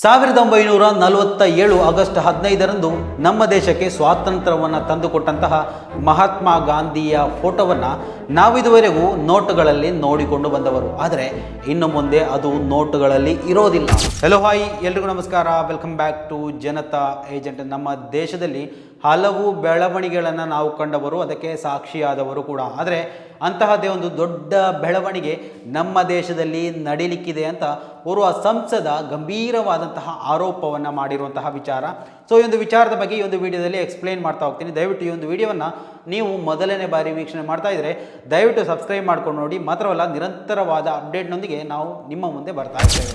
1947 August 15ರಂದು ನಮ್ಮ ದೇಶಕ್ಕೆ ಸ್ವಾತಂತ್ರ್ಯವನ್ನು ತಂದುಕೊಟ್ಟಂತಹ ಮಹಾತ್ಮ ಗಾಂಧಿಯ ಫೋಟೋವನ್ನು ನಾವಿದುವರೆಗೂ ನೋಟುಗಳಲ್ಲಿ ನೋಡಿಕೊಂಡು ಬಂದವರು. ಆದರೆ ಇನ್ನು ಮುಂದೆ ಅದು ನೋಟುಗಳಲ್ಲಿ ಇರೋದಿಲ್ಲ. ಹೆಲೋ ಹಾಯ್, ಎಲ್ರಿಗೂ ನಮಸ್ಕಾರ. Welcome back to Janata agent. ನಮ್ಮ ದೇಶದಲ್ಲಿ ಹಲವು ಬೆಳವಣಿಗೆಗಳನ್ನು ನಾವು ಕಂಡವರು, ಅದಕ್ಕೆ ಸಾಕ್ಷಿಯಾದವರು ಕೂಡ. ಆದರೆ ಅಂತಹದ್ದೇ ಒಂದು ದೊಡ್ಡ ಬೆಳವಣಿಗೆ ನಮ್ಮ ದೇಶದಲ್ಲಿ ನಡೀಲಿಕ್ಕಿದೆ ಅಂತ ಓರ್ವ ಸಂಸದ ಗಂಭೀರವಾದಂತಹ ಆರೋಪವನ್ನು ಮಾಡಿರುವಂತಹ ವಿಚಾರ. ಸೊ ಈ ಒಂದು ವಿಚಾರದ ಬಗ್ಗೆ ಈ ಒಂದು ವಿಡಿಯೋದಲ್ಲಿ ಎಕ್ಸ್ಪ್ಲೈನ್ ಮಾಡ್ತಾ ಹೋಗ್ತೀನಿ. ದಯವಿಟ್ಟು ಈ ಒಂದು ವಿಡಿಯೋವನ್ನು ನೀವು ಮೊದಲನೇ ಬಾರಿ ವೀಕ್ಷಣೆ ಮಾಡ್ತಾ ಇದ್ದರೆ ದಯವಿಟ್ಟು ಸಬ್ಸ್ಕ್ರೈಬ್ ಮಾಡ್ಕೊಂಡು ನೋಡಿ. ಮಾತ್ರವಲ್ಲ, ನಿರಂತರವಾದ ಅಪ್ಡೇಟ್ನೊಂದಿಗೆ ನಾವು ನಿಮ್ಮ ಮುಂದೆ ಬರ್ತಾ ಇದ್ದೇವೆ.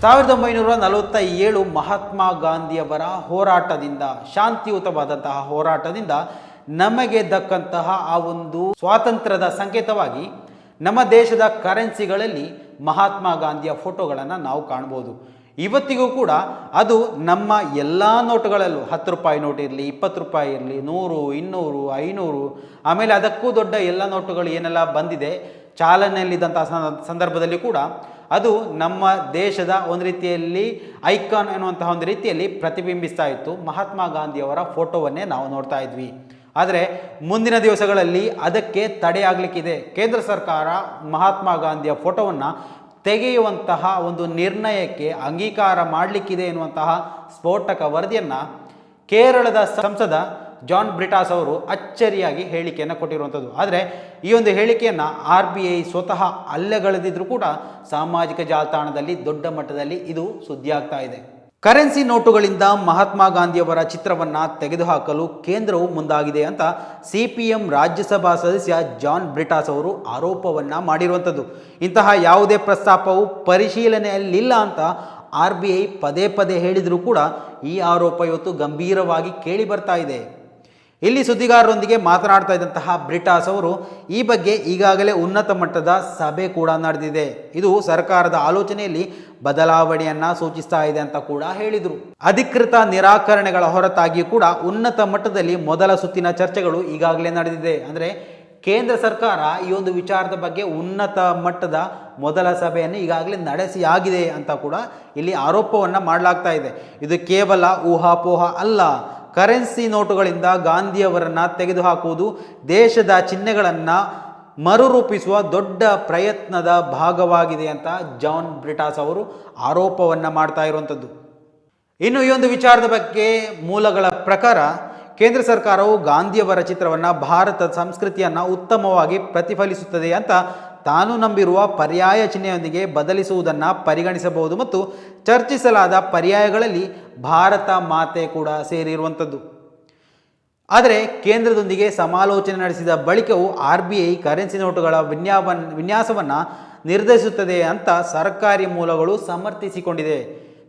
1947 ಮಹಾತ್ಮ ಗಾಂಧಿಯವರ ಹೋರಾಟದಿಂದ, ಶಾಂತಿಯುತವಾದಂತಹ ಹೋರಾಟದಿಂದ ನಮಗೆ ದಕ್ಕಂತಹ ಆ ಒಂದು ಸ್ವಾತಂತ್ರ್ಯದ ಸಂಕೇತವಾಗಿ ನಮ್ಮ ದೇಶದ ಕರೆನ್ಸಿಗಳಲ್ಲಿ ಮಹಾತ್ಮ ಗಾಂಧಿಯ ಫೋಟೋಗಳನ್ನು ನಾವು ಕಾಣ್ಬೋದು. ಇವತ್ತಿಗೂ ಕೂಡ ಅದು ನಮ್ಮ ಎಲ್ಲ ನೋಟುಗಳಲ್ಲೂ, 10 ರೂಪಾಯಿ ನೋಟ್ ಇರಲಿ, 20 ರೂಪಾಯಿ ಇರಲಿ, 100, 200, 500, ಆಮೇಲೆ ಅದಕ್ಕೂ ದೊಡ್ಡ ಎಲ್ಲ ನೋಟುಗಳು ಏನೆಲ್ಲ ಬಂದಿದೆ ಚಾಲನೆಯಲ್ಲಿದ್ದಂತಹ ಸಂದರ್ಭದಲ್ಲಿ ಕೂಡ ಅದು ನಮ್ಮ ದೇಶದ ಒಂದು ರೀತಿಯಲ್ಲಿ ಐಕಾನ್ ಎನ್ನುವಂತಹ ಒಂದು ರೀತಿಯಲ್ಲಿ ಪ್ರತಿಬಿಂಬಿಸ್ತಾ ಇತ್ತು. ಮಹಾತ್ಮ ಗಾಂಧಿಯವರ ಫೋಟೋವನ್ನೇ ನಾವು ನೋಡ್ತಾ ಇದ್ವಿ. ಆದರೆ ಮುಂದಿನ ದಿವಸಗಳಲ್ಲಿ ಅದಕ್ಕೆ ತಡೆಯಾಗಲಿಕ್ಕಿದೆ. ಕೇಂದ್ರ ಸರ್ಕಾರ ಮಹಾತ್ಮ ಗಾಂಧಿಯ ಫೋಟೋವನ್ನು ತೆಗೆಯುವಂತಹ ಒಂದು ನಿರ್ಣಯಕ್ಕೆ ಅಂಗೀಕಾರ ಮಾಡಲಿಕ್ಕಿದೆ ಎನ್ನುವಂತಹ ಸ್ಫೋಟಕ ವರದಿಯನ್ನು ಕೇರಳದ ಸಂಸದ ಜಾನ್ ಬ್ರಿಟಾಸ್ ಅವರು ಅಚ್ಚರಿಯಾಗಿ ಹೇಳಿಕೆಯನ್ನು ಕೊಟ್ಟಿರುವಂಥದ್ದು. ಆದರೆ ಈ ಒಂದು ಹೇಳಿಕೆಯನ್ನು RBI ಸ್ವತಃ ಅಲ್ಲೆಗಳೆದಿದ್ರೂ ಕೂಡ ಸಾಮಾಜಿಕ ಜಾಲತಾಣದಲ್ಲಿ ದೊಡ್ಡ ಮಟ್ಟದಲ್ಲಿ ಇದು ಸುದ್ದಿ ಆಗ್ತಾ ಇದೆ. ಕರೆನ್ಸಿ ನೋಟುಗಳಿಂದ ಮಹಾತ್ಮ ಗಾಂಧಿಯವರ ಚಿತ್ರವನ್ನು ತೆಗೆದುಹಾಕಲು ಕೇಂದ್ರವು ಮುಂದಾಗಿದೆ ಅಂತ CPM ರಾಜ್ಯಸಭಾ ಸದಸ್ಯ ಜಾನ್ ಬ್ರಿಟಾಸ್ ಅವರು ಆರೋಪವನ್ನು ಮಾಡಿರುವಂಥದ್ದು. ಇಂತಹ ಯಾವುದೇ ಪ್ರಸ್ತಾಪವು ಪರಿಶೀಲನೆಯಲ್ಲಿಲ್ಲ ಅಂತ RBI ಪದೇ ಪದೇ ಹೇಳಿದರೂ ಕೂಡ ಈ ಆರೋಪ ಇವತ್ತು ಗಂಭೀರವಾಗಿ ಕೇಳಿ ಬರ್ತಾ ಇದೆ. ಇಲ್ಲಿ ಸುದ್ದಿಗಾರರೊಂದಿಗೆ ಮಾತನಾಡ್ತಾ ಇದ್ದಂತಹ ಬ್ರಿಟಾಸ್ ಅವರು ಈ ಬಗ್ಗೆ ಈಗಾಗಲೇ ಉನ್ನತ ಮಟ್ಟದ ಸಭೆ ಕೂಡ ನಡೆದಿದೆ, ಇದು ಸರ್ಕಾರದ ಆಲೋಚನೆಯಲ್ಲಿ ಬದಲಾವಣೆಯನ್ನ ಸೂಚಿಸ್ತಾ ಇದೆ ಅಂತ ಕೂಡ ಹೇಳಿದರು. ಅಧಿಕೃತ ನಿರಾಕರಣೆಗಳ ಹೊರತಾಗಿಯೂ ಕೂಡ ಉನ್ನತ ಮಟ್ಟದಲ್ಲಿ ಮೊದಲ ಸುತ್ತಿನ ಚರ್ಚೆಗಳು ಈಗಾಗಲೇ ನಡೆದಿದೆ. ಅಂದರೆ ಕೇಂದ್ರ ಸರ್ಕಾರ ಈ ಒಂದು ವಿಚಾರದ ಬಗ್ಗೆ ಉನ್ನತ ಮಟ್ಟದ ಮೊದಲ ಸಭೆಯನ್ನು ಈಗಾಗಲೇ ನಡೆಸಿಯಾಗಿದೆ ಅಂತ ಕೂಡ ಇಲ್ಲಿ ಆರೋಪವನ್ನು ಮಾಡಲಾಗ್ತಾ ಇದೆ. ಇದು ಕೇವಲ ಊಹಾಪೋಹ ಅಲ್ಲ. ಕರೆನ್ಸಿ ನೋಟುಗಳಿಂದ ಗಾಂಧಿಯವರನ್ನು ತೆಗೆದುಹಾಕುವುದು ದೇಶದ ಚಿಹ್ನೆಗಳನ್ನು ಮರುರೂಪಿಸುವ ದೊಡ್ಡ ಪ್ರಯತ್ನದ ಭಾಗವಾಗಿದೆ ಅಂತ ಜಾನ್ ಬ್ರಿಟಾಸ್ ಅವರು ಆರೋಪವನ್ನು ಮಾಡ್ತಾ ಇರುವಂಥದ್ದು. ಇನ್ನು ಈ ಒಂದು ವಿಚಾರದ ಬಗ್ಗೆ ಮೂಲಗಳ ಪ್ರಕಾರ ಕೇಂದ್ರ ಸರ್ಕಾರವು ಗಾಂಧಿಯವರ ಚಿತ್ರವನ್ನು ಭಾರತದ ಸಂಸ್ಕೃತಿಯನ್ನು ಉತ್ತಮವಾಗಿ ಪ್ರತಿಫಲಿಸುತ್ತದೆ ಅಂತ ತಾನು ನಂಬಿರುವ ಪರ್ಯಾಯ ಚಿಹ್ನೆಯೊಂದಿಗೆ ಬದಲಿಸುವುದನ್ನು ಪರಿಗಣಿಸಬಹುದು ಮತ್ತು ಚರ್ಚಿಸಲಾದ ಪರ್ಯಾಯಗಳಲ್ಲಿ ಭಾರತ ಮಾತೆ ಕೂಡ ಸೇರಿರುವಂಥದ್ದು. ಆದರೆ ಕೇಂದ್ರದೊಂದಿಗೆ ಸಮಾಲೋಚನೆ ನಡೆಸಿದ ಬಳಿಕವೂ RBI ಕರೆನ್ಸಿ ನೋಟುಗಳ ವಿನ್ಯಾಸವನ್ನು ನಿರ್ಧರಿಸುತ್ತದೆ ಅಂತ ಸರ್ಕಾರಿ ಮೂಲಗಳು ಸಮರ್ಥಿಸಿಕೊಂಡಿದೆ.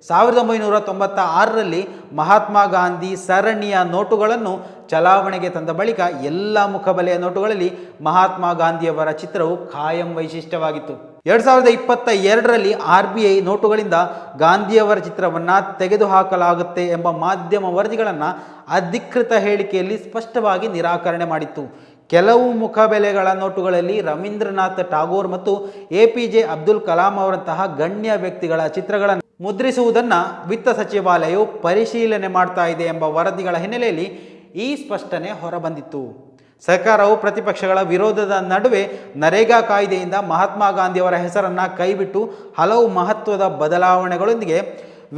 1996ರಲ್ಲಿ ಮಹಾತ್ಮ ಗಾಂಧಿ ಸರಣಿಯ ನೋಟುಗಳನ್ನು ಚಲಾವಣೆಗೆ ತಂದ ಬಳಿಕ ಎಲ್ಲ ಮುಖಬಲೆಯ ನೋಟುಗಳಲ್ಲಿ ಮಹಾತ್ಮ ಗಾಂಧಿಯವರ ಚಿತ್ರವು ಖಾಯಂ ವೈಶಿಷ್ಟ್ಯವಾಗಿತ್ತು. 2022ರಲ್ಲಿ RBI ನೋಟುಗಳಿಂದ ಗಾಂಧಿಯವರ ಚಿತ್ರವನ್ನು ತೆಗೆದುಹಾಕಲಾಗುತ್ತೆ ಎಂಬ ಮಾಧ್ಯಮ ವರದಿಗಳನ್ನು ಅಧಿಕೃತ ಹೇಳಿಕೆಯಲ್ಲಿ ಸ್ಪಷ್ಟವಾಗಿ ನಿರಾಕರಣೆ ಮಾಡಿತ್ತು. ಕೆಲವು ಮುಖಬೆಲೆಗಳ ನೋಟುಗಳಲ್ಲಿ ರವೀಂದ್ರನಾಥ್ ಟಾಗೋರ್ ಮತ್ತು APJ ಅಬ್ದುಲ್ ಕಲಾಂ ಅವರಂತಹ ಗಣ್ಯ ವ್ಯಕ್ತಿಗಳ ಚಿತ್ರಗಳನ್ನು ಮುದ್ರಿಸುವುದನ್ನು ವಿತ್ತ ಸಚಿವಾಲಯವು ಪರಿಶೀಲನೆ ಮಾಡ್ತಾ ಇದೆ ಎಂಬ ವರದಿಗಳ ಹಿನ್ನೆಲೆಯಲ್ಲಿ ಈ ಸ್ಪಷ್ಟನೆ ಹೊರಬಂದಿತ್ತು. ಸರ್ಕಾರವು ಪ್ರತಿಪಕ್ಷಗಳ ವಿರೋಧದ ನಡುವೆ ನರೇಗಾ ಕಾಯ್ದೆಯಿಂದ ಮಹಾತ್ಮ ಗಾಂಧಿಯವರ ಹೆಸರನ್ನು ಕೈಬಿಟ್ಟು ಹಲವು ಮಹತ್ವದ ಬದಲಾವಣೆಗಳೊಂದಿಗೆ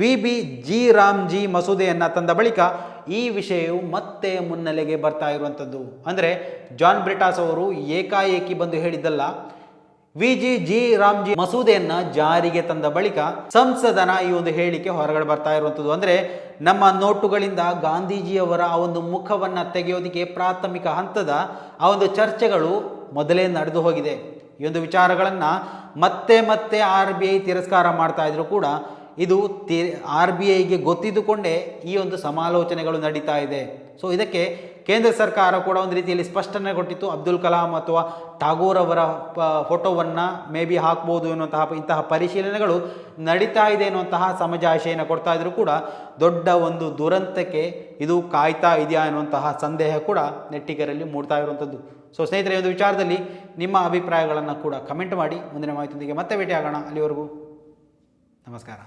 VBG ರಾಮ್ಜಿ ಮಸೂದೆಯನ್ನು ತಂದ ಬಳಿಕ ಈ ವಿಷಯವು ಮತ್ತೆ ಮುನ್ನೆಲೆಗೆ ಬರ್ತಾ ಇರುವಂಥದ್ದು. ಅಂದರೆ ಜಾನ್ ಬ್ರಿಟಾಸ್ ಅವರು ಏಕಾಏಕಿ ಬಂದು ಹೇಳಿದ್ದಲ್ಲ, VBG ರಾಮ್ಜಿ ಮಸೂದೆಯನ್ನು ಜಾರಿಗೆ ತಂದ ಬಳಿಕ ಸಂಸದನ ಈ ಒಂದು ಹೇಳಿಕೆ ಹೊರಗಡೆ ಬರ್ತಾ ಇರುವಂಥದ್ದು. ಅಂದರೆ ನಮ್ಮ ನೋಟುಗಳಿಂದ ಗಾಂಧೀಜಿಯವರ ಆ ಒಂದು ಮುಖವನ್ನು ತೆಗೆಯೋದಕ್ಕೆ ಪ್ರಾಥಮಿಕ ಹಂತದ ಆ ಒಂದು ಚರ್ಚೆಗಳು ಮೊದಲೇ ನಡೆದು ಹೋಗಿದೆ. ಈ ಒಂದು ವಿಚಾರಗಳನ್ನು ಮತ್ತೆ ಮತ್ತೆ RBI ತಿರಸ್ಕಾರ ಮಾಡ್ತಾ ಇದ್ರು ಕೂಡ ಇದು RBIಗೆ ಗೊತ್ತಿದ್ದುಕೊಂಡೇ ಈ ಒಂದು ಸಮಾಲೋಚನೆಗಳು ನಡೀತಾ ಇದೆ. ಸೊ ಇದಕ್ಕೆ ಕೇಂದ್ರ ಸರ್ಕಾರ ಕೂಡ ಒಂದು ರೀತಿಯಲ್ಲಿ ಸ್ಪಷ್ಟನೆ ಕೊಟ್ಟಿತ್ತು. ಅಬ್ದುಲ್ ಕಲಾಂ ಅಥವಾ ಟಾಗೋರ್ ಅವರ ಫೋಟೋವನ್ನು ಮೇ ಬಿ ಹಾಕ್ಬೋದು ಇಂತಹ ಪರಿಶೀಲನೆಗಳು ನಡೀತಾ ಇದೆ ಎನ್ನುವಂತಹ ಸಮಜಾಶಯನ್ನು ಕೊಡ್ತಾ ಇದ್ರು ಕೂಡ ದೊಡ್ಡ ಒಂದು ದುರಂತಕ್ಕೆ ಇದು ಕಾಯ್ತಾ ಇದೆಯಾ ಎನ್ನುವಂತಹ ಸಂದೇಹ ಕೂಡ ನೆಟ್ಟಿಗರಲ್ಲಿ ಮೂಡ್ತಾ ಇರುವಂಥದ್ದು. ಸೊ ಸ್ನೇಹಿತರೆ, ಈ ಒಂದು ವಿಚಾರದಲ್ಲಿ ನಿಮ್ಮ ಅಭಿಪ್ರಾಯಗಳನ್ನು ಕೂಡ ಕಮೆಂಟ್ ಮಾಡಿ. ಮುಂದಿನ ಮಾಹಿತಿಯೊಂದಿಗೆ ಮತ್ತೆ ಭೇಟಿಯಾಗೋಣ. ಅಲ್ಲಿವರೆಗೂ ನಮಸ್ಕಾರ.